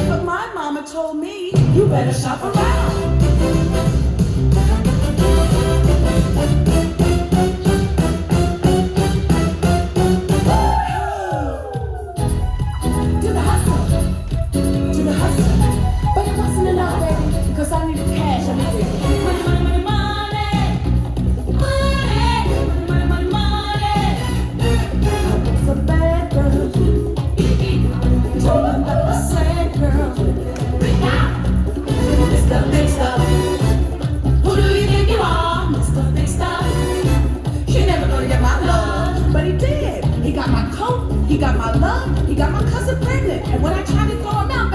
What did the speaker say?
But my mama told me, you better shop around. To the hustle, to the hustle. But it wasn't enough, baby, because I needed cash. I needed money, money, money, money. Money, money, money, money. I was a bad girl. Told her that I was sad girl. Mr. Big Stuff. Who do you think you are, Mr. Big Stuff? She never gonna get my love, but he did. He got my coat, he got my love, he got my cousin pregnant. And when I tried to throw him out,